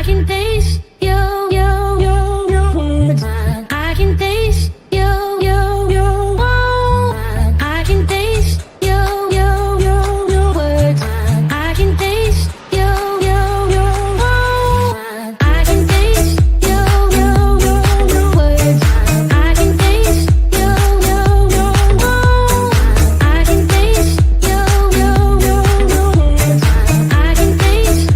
can taste your words. I can taste your I can taste your words. I can taste your I can taste your words. I can taste your I can taste your words. I can taste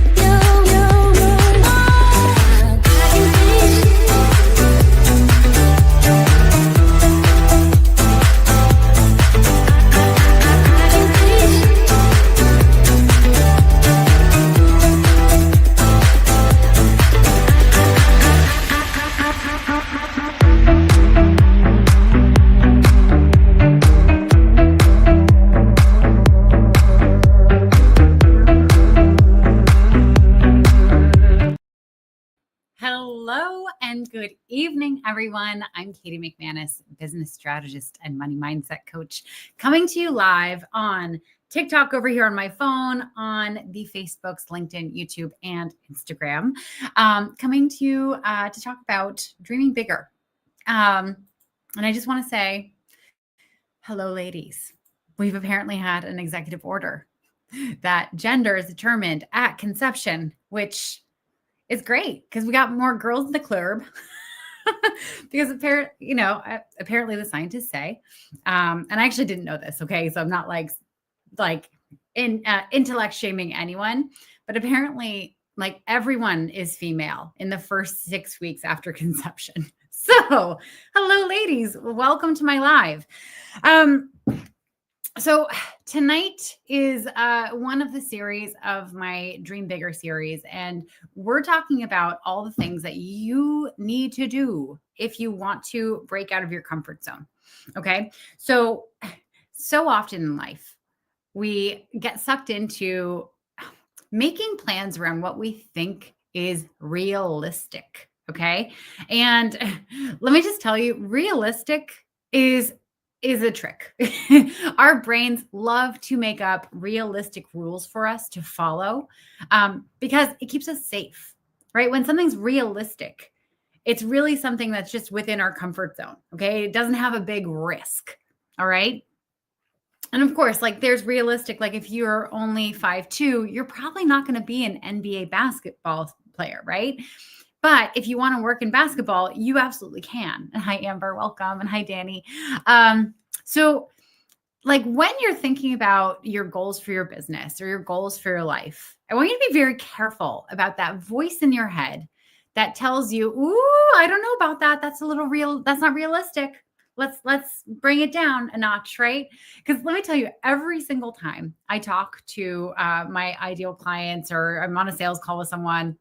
Hello and good evening, everyone. I'm Katie McManus, business strategist and money mindset coach, coming to you live on TikTok over here on my phone, on the Facebooks, LinkedIn, YouTube, and Instagram. Coming to you to talk about dreaming bigger. And I just want to say, hello, ladies. We've apparently had an executive order that gender is determined at conception, which is great because we got more girls in the club. Because apparently the scientists say, and I actually didn't know this. Okay, so I'm not like intellect shaming anyone, but apparently like everyone is female in the first 6 weeks after conception. So, hello, ladies, welcome to my live. So tonight is one of the series of my Dream Bigger series, and we're talking about all the things that you need to do if you want to break out of your comfort zone. Okay. So often in life, we get sucked into making plans around what we think is realistic. Okay. And let me just tell you, realistic is a trick. Our brains love to make up realistic rules for us to follow because it keeps us safe, right? When something's realistic, it's really something that's just within our comfort zone, okay? It doesn't have a big risk, all right? And of course, like there's realistic, like if you're only 5'2", you're probably not going to be an NBA basketball player, right? But if you want to work in basketball, you absolutely can. And hi, Amber, welcome. And hi, Danny. So like when you're thinking about your goals for your business or your goals for your life, I want you to be very careful about that voice in your head that tells you, ooh, I don't know about that. That's a little real. That's not realistic. Let's bring it down a notch, right? Because let me tell you, every single time I talk to my ideal clients or I'm on a sales call with someone,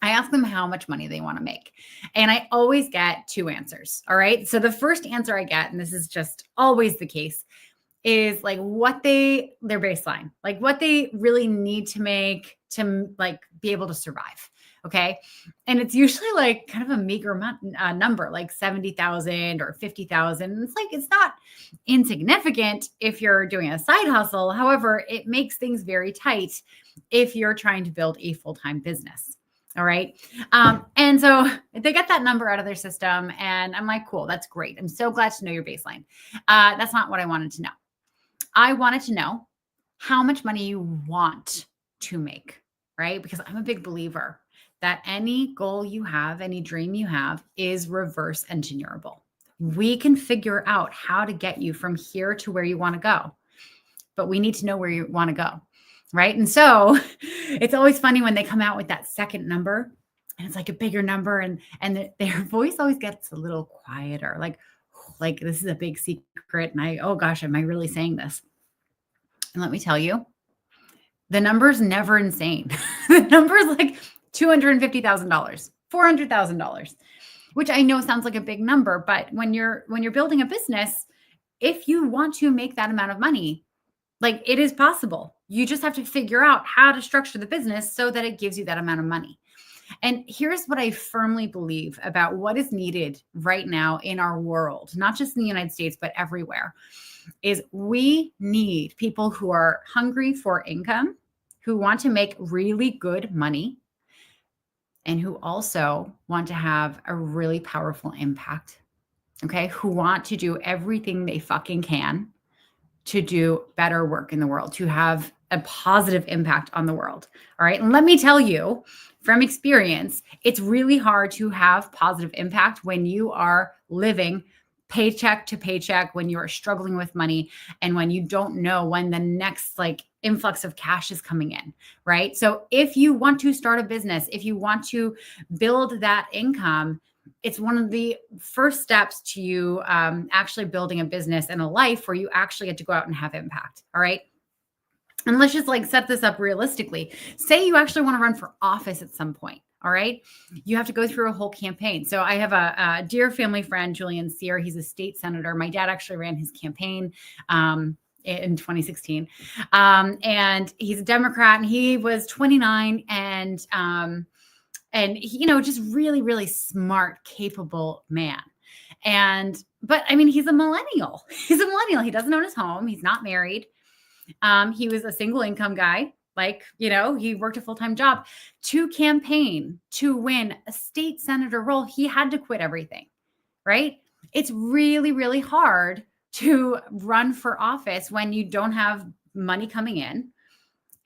I ask them how much money they want to make. And I always get two answers. All right. So the first answer I get, and this is just always the case, is like their baseline, like what they really need to make to like be able to survive. Okay. And it's usually like kind of a meager number, like 70,000 or 50,000. It's like, it's not insignificant if you're doing a side hustle. However, it makes things very tight if you're trying to build a full-time business. All right. And so they get that number out of their system and I'm like, cool, that's great. I'm so glad to know your baseline. That's not what I wanted to know. I wanted to know how much money you want to make, right? Because I'm a big believer that any goal you have, any dream you have is reverse engineerable. We can figure out how to get you from here to where you want to go, but we need to know where you want to go. Right. And so it's always funny when they come out with that second number and it's like a bigger number and their voice always gets a little quieter, like this is a big secret. And oh gosh, am I really saying this? And let me tell you, the number's never insane. The number's like $250,000, $400,000, which I know sounds like a big number, but when you're building a business, if you want to make that amount of money, like it is possible. You just have to figure out how to structure the business so that it gives you that amount of money. And here's what I firmly believe about what is needed right now in our world, not just in the United States, but everywhere, is we need people who are hungry for income, who want to make really good money, and who also want to have a really powerful impact. Okay. Who want to do everything they fucking can to do better work in the world, to have a positive impact on the world. All right. And let me tell you from experience, it's really hard to have positive impact when you are living paycheck to paycheck, when you are struggling with money, and when you don't know when the next like influx of cash is coming in. Right. So if you want to start a business, if you want to build that income, it's one of the first steps to you actually building a business and a life where you actually get to go out and have impact. All right. And let's just like set this up realistically. Say you actually want to run for office at some point. All right. You have to go through a whole campaign. So I have a dear family friend, Julian Sear. He's a state senator. My dad actually ran his campaign in 2016. And he's a Democrat, and he was 29 and he, just really, really smart, capable man. But I mean, he's a millennial. He's a millennial. He doesn't own his home. He's not married. He was a single income guy. Like, he worked a full-time job to campaign to win a state senator role. He had to quit everything, right? It's really, really hard to run for office when you don't have money coming in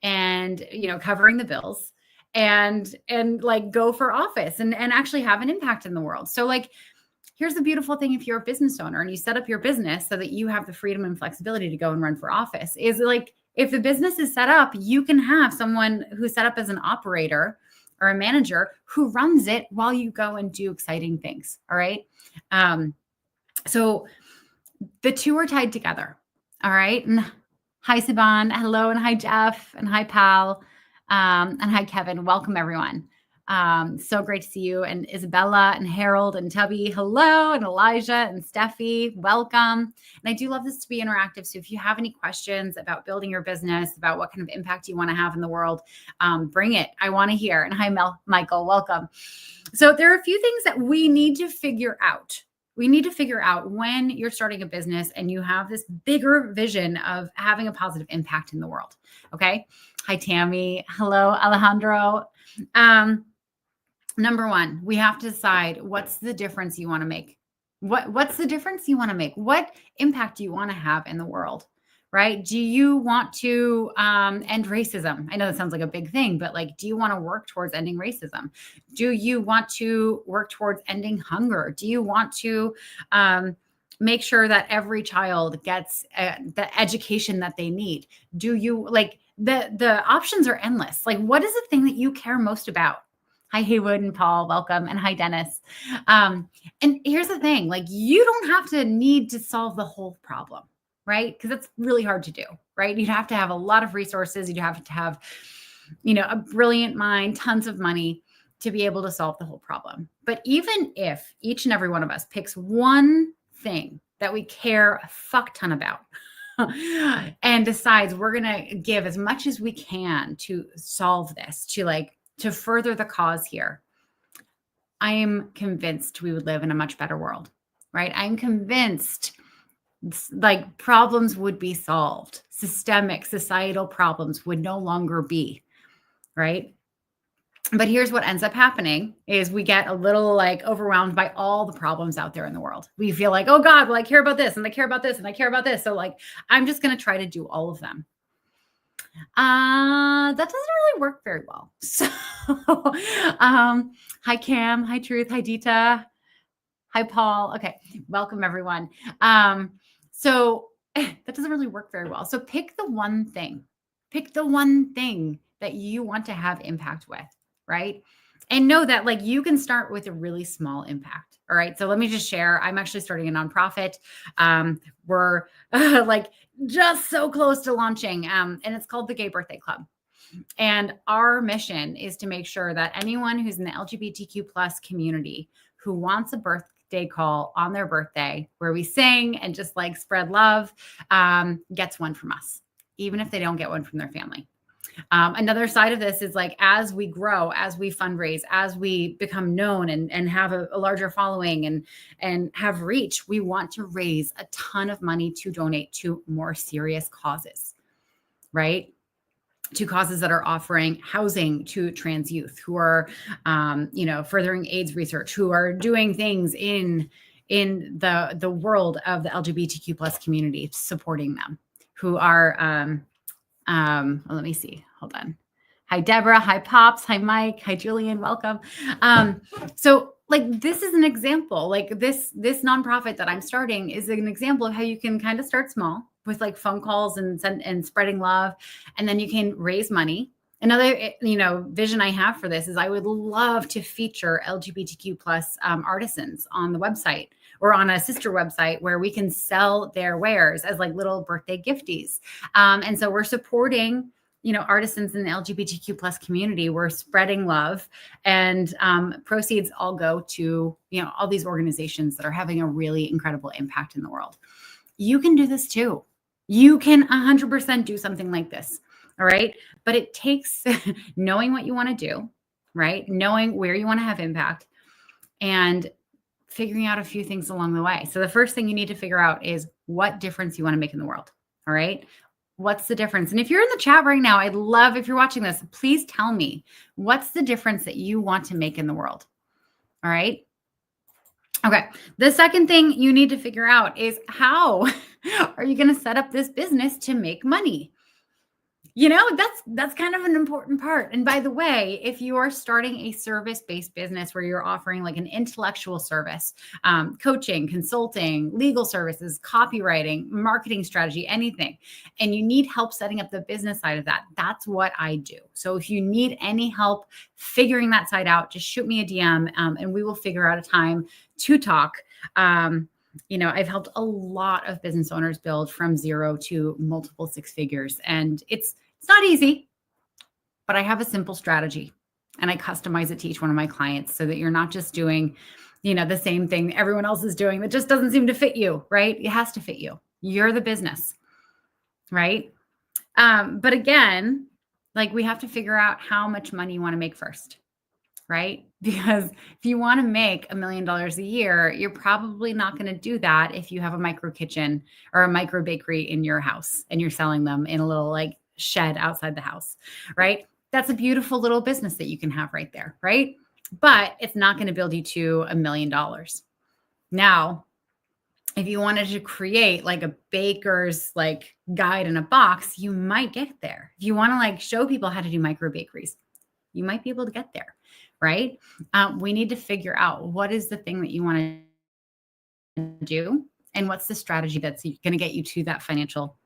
and, covering the bills and like go for office and actually have an impact in the world. So like, here's the beautiful thing. If you're a business owner and you set up your business so that you have the freedom and flexibility to go and run for office, is like, if the business is set up, you can have someone who's set up as an operator or a manager who runs it while you go and do exciting things. All right. So the two are tied together. All right. And hi, Siobhan. Hello. And hi, Jeff. And hi, Pal. And hi, Kevin. Welcome, everyone. So great to see you. And Isabella and Harold and Tubby. Hello. And Elijah and Steffi. Welcome. And I do love this to be interactive. So if you have any questions about building your business, about what kind of impact you want to have in the world, bring it. I want to hear. And hi, Michael. Welcome. So there are a few things that we need to figure out. We need to figure out when you're starting a business and you have this bigger vision of having a positive impact in the world. Okay. Hi, Tammy. Hello, Alejandro. Number one, we have to decide what's the difference you want to make. What's the difference you want to make? What impact do you want to have in the world? Right? Do you want to end racism? I know that sounds like a big thing, but like, do you want to work towards ending racism? Do you want to work towards ending hunger? Do you want to make sure that every child gets the education that they need? Do you like the options are endless? Like, what is the thing that you care most about? Hi, Haywood and Paul, welcome. And hi, Dennis. And here's the thing, like, you don't have to need to solve the whole problem, right? Because it's really hard to do, right? You'd have to have a lot of resources. You'd have to have, a brilliant mind, tons of money to be able to solve the whole problem. But even if each and every one of us picks one thing that we care a fuck ton about and decides we're going to give as much as we can to solve this, to further the cause here, I am convinced we would live in a much better world, right? I'm convinced like problems would be solved. Systemic, societal problems would no longer be, right? But here's what ends up happening is we get a little like overwhelmed by all the problems out there in the world. We feel like, oh God, well, I care about this and I care about this and I care about this. So like, I'm just going to try to do all of them. That doesn't really work very well. So, hi, Cam. Hi, Truth. Hi, Dita. Hi, Paul. Okay. Welcome, everyone. So that doesn't really work very well. So pick the one thing that you want to have impact with, right? And know that like you can start with a really small impact. All right. So let me just share. I'm actually starting a nonprofit. We're like just so close to launching. And it's called the Gay Birthday Club. And our mission is to make sure that anyone who's in the LGBTQ plus community who wants a birthday call on their birthday where we sing and just like spread love, gets one from us, even if they don't get one from their family. Another side of this is like, as we grow, as we fundraise, as we become known and have a larger following and have reach, we want to raise a ton of money to donate to more serious causes, right? to causes that are offering housing to trans youth, who are, furthering AIDS research, who are doing things in the world of the LGBTQ plus community, supporting them, who are, let me see, hold on. Hi, Deborah. Hi, Pops. Hi, Mike. Hi, Julian. Welcome. So like, this is an example, like this nonprofit that I'm starting is an example of how you can kind of start small with like phone calls and spreading love. And then you can raise money. Another, vision I have for this is I would love to feature LGBTQ plus artisans on the website or on a sister website where we can sell their wares as like little birthday gifties. And so we're supporting, artisans in the LGBTQ plus community. We're spreading love, and proceeds all go to, all these organizations that are having a really incredible impact in the world. You can do this too. You can 100% do something like this. All right. But it takes knowing what you want to do, right? Knowing where you want to have impact and figuring out a few things along the way. So the first thing you need to figure out is what difference you want to make in the world. All right. What's the difference? And if you're in the chat right now, I'd love, if you're watching this, please tell me what's the difference that you want to make in the world. All right. Okay. The second thing you need to figure out is how are you going to set up this business to make money? That's kind of an important part. And by the way, if you are starting a service-based business where you're offering like an intellectual service, coaching, consulting, legal services, copywriting, marketing strategy, anything, and you need help setting up the business side of that, that's what I do. So if you need any help figuring that side out, just shoot me a DM, and we will figure out a time to talk. I've helped a lot of business owners build from 0 to multiple 6 figures, and it's not easy, but I have a simple strategy and I customize it to each one of my clients so that you're not just doing, the same thing everyone else is doing that just doesn't seem to fit you, right? It has to fit you. You're the business, right? But again, like, we have to figure out how much money you want to make first, right? Because if you want to make $1 million a year, you're probably not going to do that if you have a micro kitchen or a micro bakery in your house and you're selling them in a little like shed outside the house, right? That's a beautiful little business that you can have right there, right? But it's not going to build you to $1 million. Now, if you wanted to create like a baker's like guide in a box, you might get there. If you want to like show people how to do micro bakeries, you might be able to get there, right? We need to figure out what is the thing that you want to do and what's the strategy that's going to get you to that financial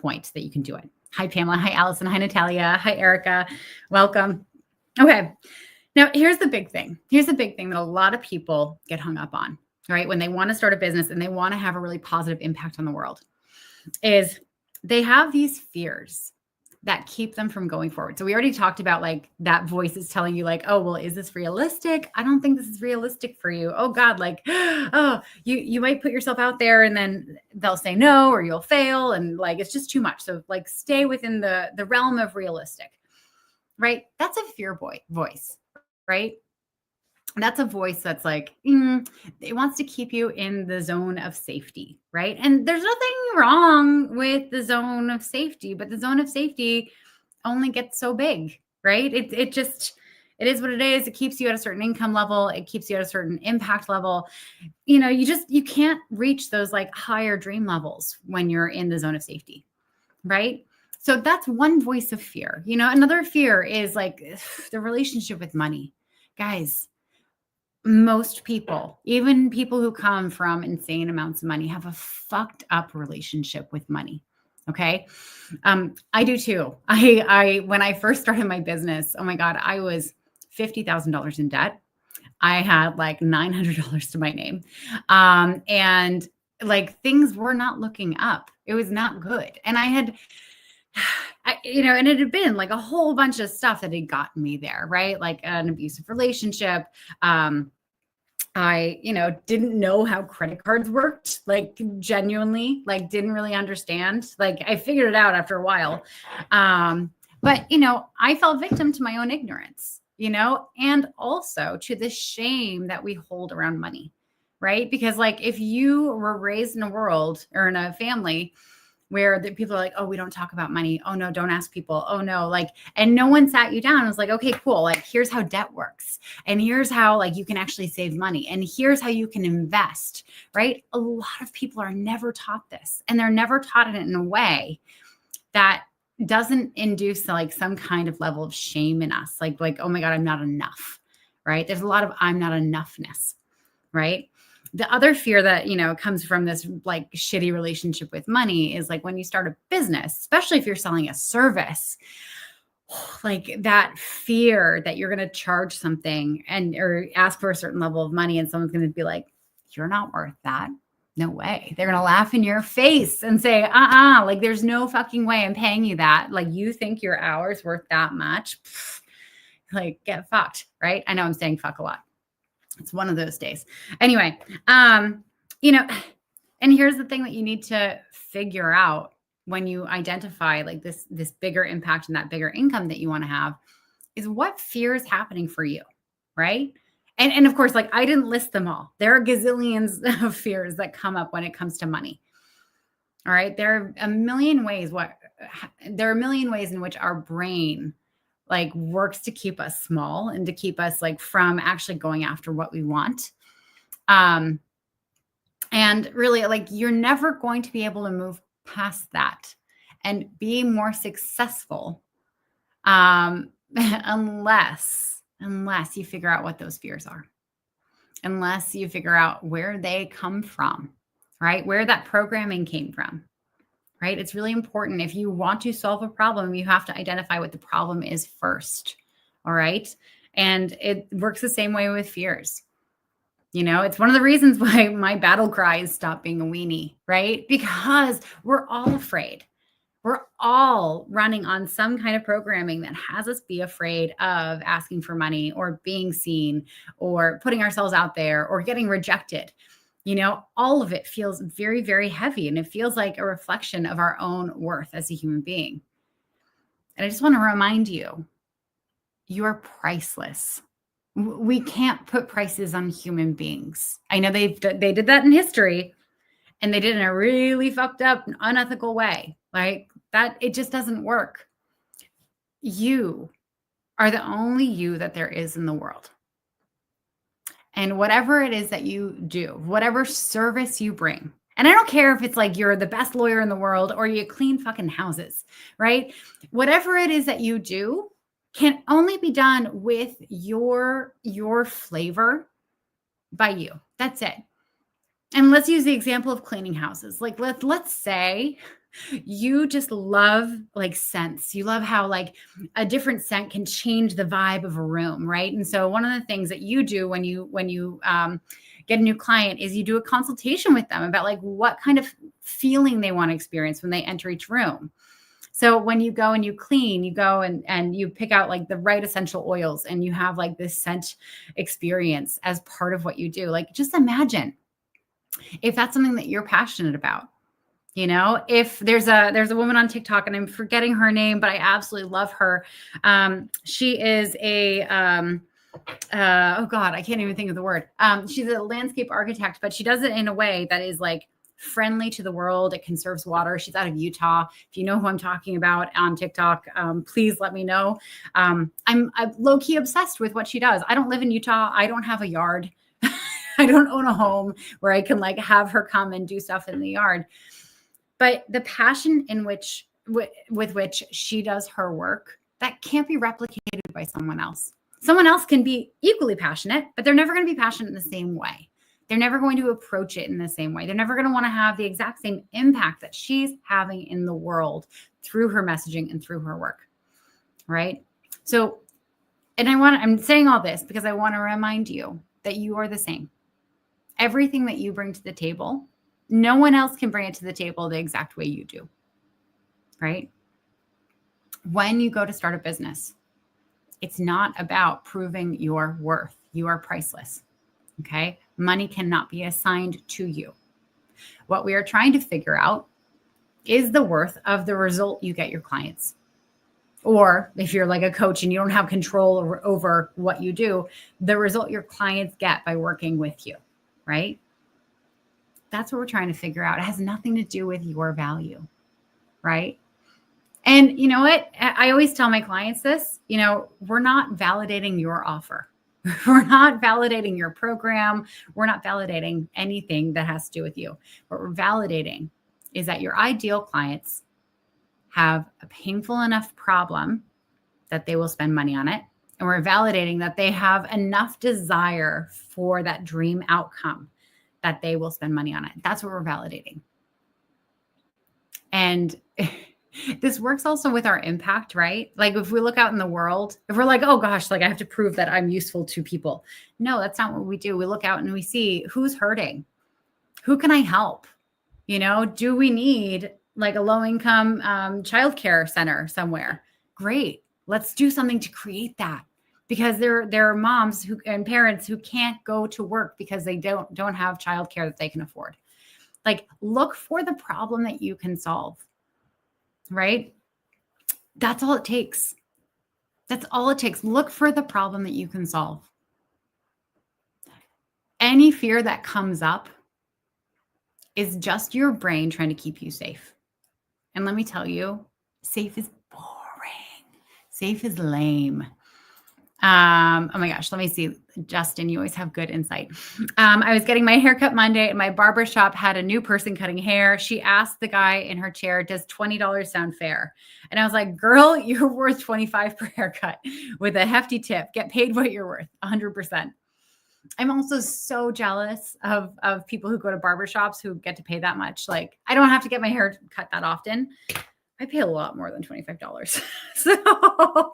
point that you can do it. Hi, Pamela. Hi, Allison. Hi, Natalia. Hi, Erica. Welcome. Okay. Now, here's the big thing. Here's the big thing that a lot of people get hung up on, right? When they want to start a business and they want to have a really positive impact on the world, is they have these fears that keep them from going forward. So we already talked about like that voice is telling you like, oh, well, is this realistic? I don't think this is realistic for you. Oh God, like, oh, you might put yourself out there and then they'll say no, or you'll fail. And like, it's just too much. So like, stay within the realm of realistic, right? That's a fear voice, right? That's a voice that's like, it wants to keep you in the zone of safety, right? And there's nothing wrong with the zone of safety, but the zone of safety only gets so big, right? It is what it is. It keeps you at a certain income level. It keeps you at a certain impact level. You can't reach those like higher dream levels when you're in the zone of safety, right? So that's one voice of fear. Another fear is like the relationship with money. Guys, most people, even people who come from insane amounts of money, have a fucked up relationship with money. Okay. I do too. When I first started my business, oh my God, I was $50,000 in debt. I had like $900 to my name. And like things were not looking up. It was not good. And and it had been like a whole bunch of stuff that had gotten me there, right? Like an abusive relationship. I didn't know how credit cards worked, like genuinely, like didn't really understand. Like I figured it out after a while. But I fell victim to my own ignorance, and also to the shame that we hold around money, right? Because like if you were raised in a world or in a family where the people are like, oh, we don't talk about money. Oh no, don't ask people. Oh no, like, and no one sat you down and was like, okay, cool. Like, here's how debt works. And here's how like you can actually save money. And here's how you can invest, right? A lot of people are never taught this, and they're never taught it in a way that doesn't induce like some kind of level of shame in us. Like, oh my God, I'm not enough, right? There's a lot of I'm not enoughness, right? The other fear that, comes from this like shitty relationship with money is like when you start a business, especially if you're selling a service, like that fear that you're going to charge something or ask for a certain level of money and someone's going to be like, you're not worth that. No way. They're going to laugh in your face and say, like there's no fucking way I'm paying you that. Like you think your hour's worth that much? Pfft, like get fucked, right? I know I'm saying fuck a lot. It's one of those days. Anyway, and here's the thing that you need to figure out when you identify like this bigger impact and that bigger income that you want to have is what fear is happening for you, right? And of course, like I didn't list them all. There are gazillions of fears that come up when it comes to money. All right. There are a million ways in which our brain like works to keep us small and to keep us like from actually going after what we want. And really like you're never going to be able to move past that and be more successful unless you figure out what those fears are, unless you figure out where they come from, right? Where that programming came from. Right? It's really important. If you want to solve a problem, you have to identify what the problem is first. All right. And it works the same way with fears. It's one of the reasons why my battle cry is stop being a weenie, right? Because we're all afraid. We're all running on some kind of programming that has us be afraid of asking for money or being seen or putting ourselves out there or getting rejected. All of it feels very, very heavy, and it feels like a reflection of our own worth as a human being. And I just want to remind you, you're priceless. We can't put prices on human beings. I know they did that in history, and they did it in a really fucked up, unethical way. Like that, it just doesn't work. You are the only you that there is in the world. And whatever it is that you do, whatever service you bring, and I don't care if it's like you're the best lawyer in the world or you clean fucking houses, right? Whatever it is that you do can only be done with your flavor by you. That's it. And let's use the example of cleaning houses. Like let's say you just love like scents. You love how like a different scent can change the vibe of a room, right? And so one of the things that you do when you get a new client is you do a consultation with them about like what kind of feeling they want to experience when they enter each room. So when you go and you clean, you go and you pick out like the right essential oils and you have like this scent experience as part of what you do. Like just imagine if that's something that you're passionate about. If there's a woman on TikTok and I'm forgetting her name, but I absolutely love her. She is a, oh God, I can't even think of the word. She's a landscape architect, but she does it in a way that is like friendly to the world. It conserves water. She's out of Utah. If you know who I'm talking about on TikTok, please let me know. I'm low-key obsessed with what she does. I don't live in Utah. I don't have a yard. I don't own a home where I can like have her come and do stuff in the yard. But the passion with which she does her work, that can't be replicated by someone else. Someone else can be equally passionate, but they're never going to be passionate in the same way. They're never going to approach it in the same way. They're never going to want to have the exact same impact that she's having in the world through her messaging and through her work, right? So, and I'm saying all this because I want to remind you that you are the same. Everything that you bring to the table, no one else can bring it to the table the exact way you do, right? When you go to start a business, it's not about proving your worth. You are priceless, okay? Money cannot be assigned to you. What we are trying to figure out is the worth of the result you get your clients. Or if you're like a coach and you don't have control over what you do, the result your clients get by working with you, right? That's what we're trying to figure out. It has nothing to do with your value. right? And you know what? I always tell my clients this, we're not validating your offer. We're not validating your program. We're not validating anything that has to do with you. What we're validating is that your ideal clients have a painful enough problem that they will spend money on it. And we're validating that they have enough desire for that dream outcome that they will spend money on it. That's what we're validating. And this works also with our impact, right? Like if we look out in the world, if we're like, oh gosh, like I have to prove that I'm useful to people. No, that's not what we do. We look out and we see who's hurting. Who can I help? Do we need like a low-income childcare center somewhere? Great. Let's do something to create that, because there are moms and parents who can't go to work because they don't have childcare that they can afford. Like, look for the problem that you can solve, right? That's all it takes. That's all it takes. Look for the problem that you can solve. Any fear that comes up is just your brain trying to keep you safe. And let me tell you, safe is boring. Safe is lame. Oh my gosh, let me see. Justin, you always have good insight. I was getting my haircut Monday and my barber shop had a new person cutting hair. She asked the guy in her chair, does $20 sound fair? And I was like, girl, you're worth $25 per haircut with a hefty tip. Get paid what you're worth, 100%. I'm also so jealous of people who go to barbershops who get to pay that much. Like, I don't have to get my hair cut that often. I pay a lot more than $25. So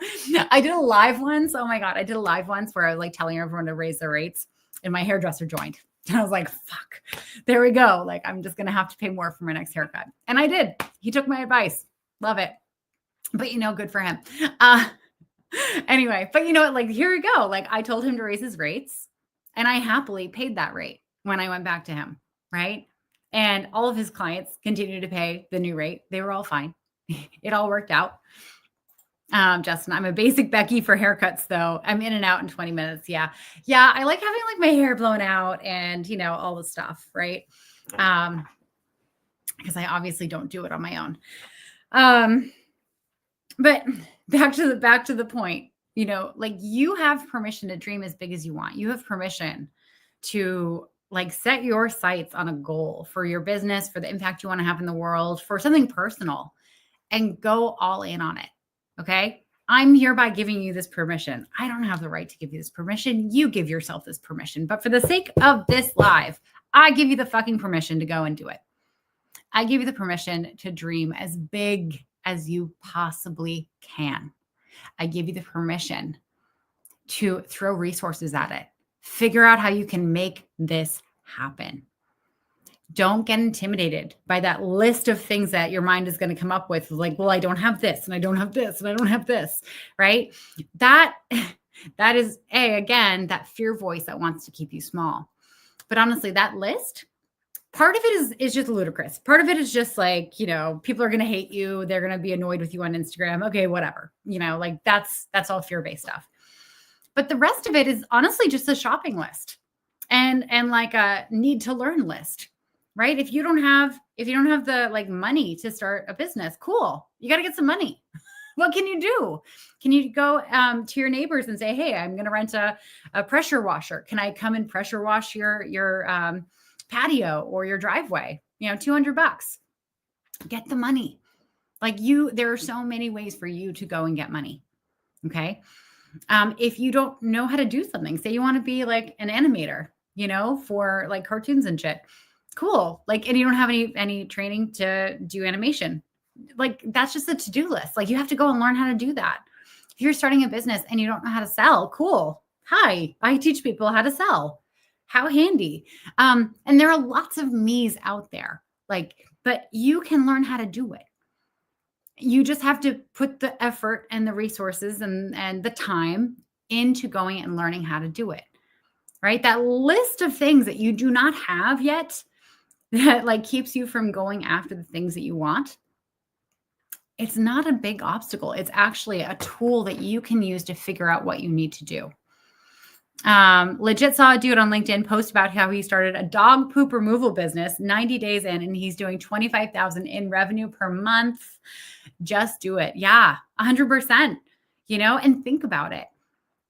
I did a live once. Oh my God. I did a live once where I was like telling everyone to raise their rates and my hairdresser joined. And I was like, fuck, there we go. Like, I'm just going to have to pay more for my next haircut. And I did. He took my advice. Love it. But good for him. Anyway, but like, here we go. Like, I told him to raise his rates and I happily paid that rate when I went back to him. Right. And all of his clients continued to pay the new rate. They were all fine. It all worked out. Justin, I'm a basic Becky for haircuts though. I'm in and out in 20 minutes. Yeah. Yeah. I like having like my hair blown out and, all the stuff. Right. Because I obviously don't do it on my own. But back to the point, like you have permission to dream as big as you want. You have permission to like set your sights on a goal for your business, for the impact you want to have in the world, for something personal, and go all in on it. Okay. I'm hereby giving you this permission. I don't have the right to give you this permission. You give yourself this permission. But for the sake of this live, I give you the fucking permission to go and do it. I give you the permission to dream as big as you possibly can. I give you the permission to throw resources at it. Figure out how you can make this happen. Don't get intimidated by that list of things that your mind is going to come up with. Like, well, I don't have this and I don't have this and I don't have this, right? That is again, that fear voice that wants to keep you small. But honestly, that list, part of it is just ludicrous. Part of it is just like, people are going to hate you. They're going to be annoyed with you on Instagram. Okay, whatever. Like that's all fear-based stuff. But the rest of it is honestly just a shopping list and like a need to learn list. Right? If you don't have the like money to start a business, cool. You got to get some money. What can you do? Can you go to your neighbors and say, hey, I'm going to rent a pressure washer. Can I come and pressure wash your patio or your driveway? $200. Get the money. Like there are so many ways for you to go and get money. Okay. If you don't know how to do something, say you want to be like an animator, for like cartoons and shit. Cool. Like, and you don't have any training to do animation. Like, that's just a to-do list. Like, you have to go and learn how to do that. If you're starting a business and you don't know how to sell, cool. Hi, I teach people how to sell. How handy. And there are lots of me's out there. Like, but you can learn how to do it. You just have to put the effort and the resources and the time into going and learning how to do it. Right? That list of things that you do not have yet that like keeps you from going after the things that you want. It's not a big obstacle. It's actually a tool that you can use to figure out what you need to do. Legit saw a dude on LinkedIn post about how he started a dog poop removal business 90 days in, and he's doing 25,000 in revenue per month. Just do it. Yeah, 100%, and think about it.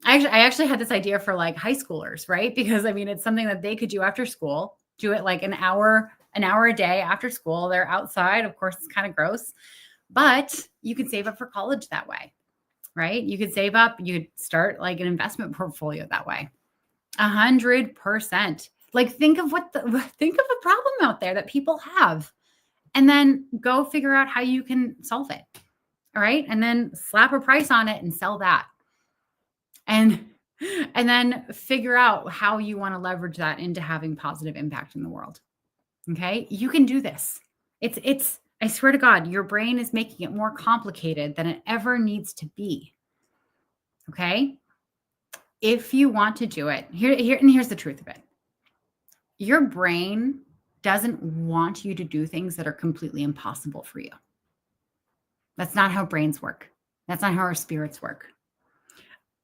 I actually had this idea for like high schoolers, right? Because I mean, it's something that they could do after school, do it like an hour a day after school. They're outside. Of course, it's kind of gross, but you can save up for college that way, right? You could save up, you could start like an investment portfolio that way. 100%. Like think of a problem out there that people have, and then go figure out how you can solve it. All right. And then slap a price on it and sell that. And then figure out how you want to leverage that into having positive impact in the world. Okay. You can do this. I swear to God, your brain is making it more complicated than it ever needs to be. Okay. If you want to do it, here's the truth of it. Your brain doesn't want you to do things that are completely impossible for you. That's not how brains work. That's not how our spirits work.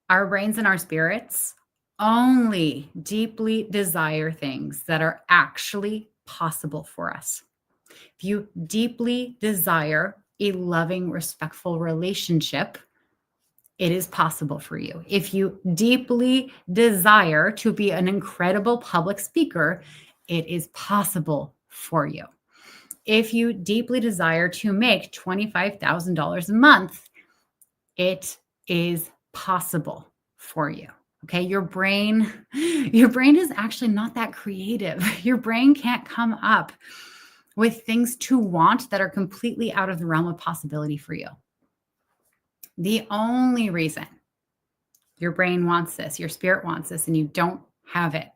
Our brains and our spirits only deeply desire things that are actually possible for us. If you deeply desire a loving, respectful relationship, it is possible for you. If you deeply desire to be an incredible public speaker, it is possible for you. If you deeply desire to make $25,000 a month, it is possible for you. Okay. Your brain is actually not that creative. Your brain can't come up with things to want that are completely out of the realm of possibility for you. The only reason your brain wants this, your spirit wants this, and you don't have it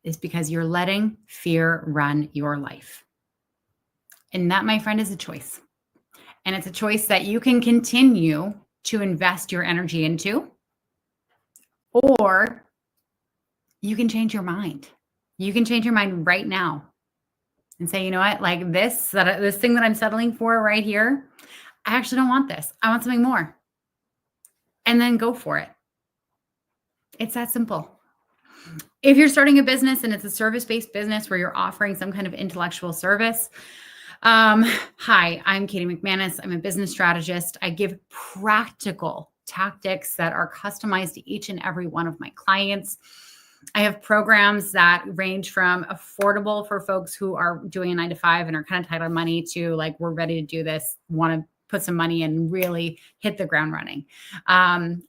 is because you're letting fear run your life. And that, my friend, is a choice. And it's a choice that you can continue to invest your energy into, or you can change your mind. You can change your mind right now and say, you know what, like this thing that I'm settling for right here, I actually don't want this. I want something more. And then go for it. It's that simple. If you're starting a business and it's a service-based business where you're offering some kind of intellectual service, hi, I'm Katie McManus. I'm a business strategist. I give practical tactics that are customized to each and every one of my clients. I have programs that range from affordable for folks who are doing a 9-to-5 and are kind of tight on money to like, we're ready to do this, want to put some money in and really hit the ground running.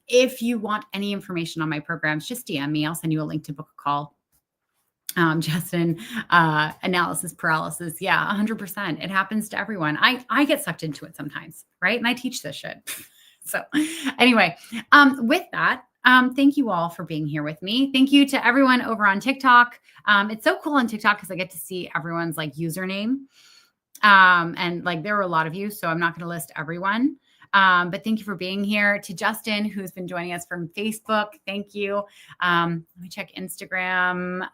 If you want any information on my programs, just DM me. I'll send you a link to book a call. Justin, analysis paralysis. Yeah, 100%. It happens to everyone. I get sucked into it sometimes, right? And I teach this shit. So anyway, with that, thank you all for being here with me. Thank you to everyone over on TikTok. It's so cool on TikTok because I get to see everyone's like username. And like there were a lot of you, so I'm not going to list everyone. But thank you for being here. To Justin, who's been joining us from Facebook, thank you. Let me check Instagram.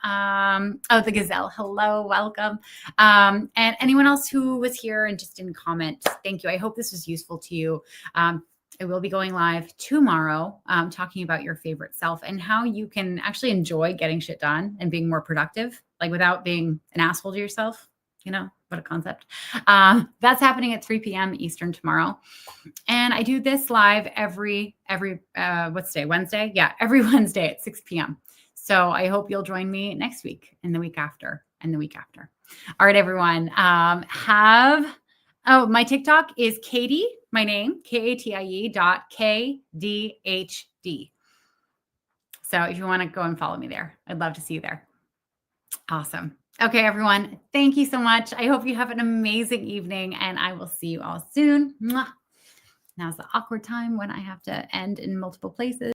The Gazelle, hello, welcome. And anyone else who was here and just didn't comment, thank you. I hope this was useful to you. I will be going live tomorrow, talking about your favorite self and how you can actually enjoy getting shit done and being more productive, like without being an asshole to yourself. You know, what a concept. That's happening at 3 p.m. Eastern tomorrow. And I do this live every what's today? Wednesday? Yeah, every Wednesday at 6 p.m. So I hope you'll join me next week and the week after and the week after. All right, everyone. My TikTok is Katie, my name, KATIE.KDHD. So if you want to go and follow me there, I'd love to see you there. Awesome. Okay, everyone. Thank you so much. I hope you have an amazing evening and I will see you all soon. Mwah. Now's the awkward time when I have to end in multiple places.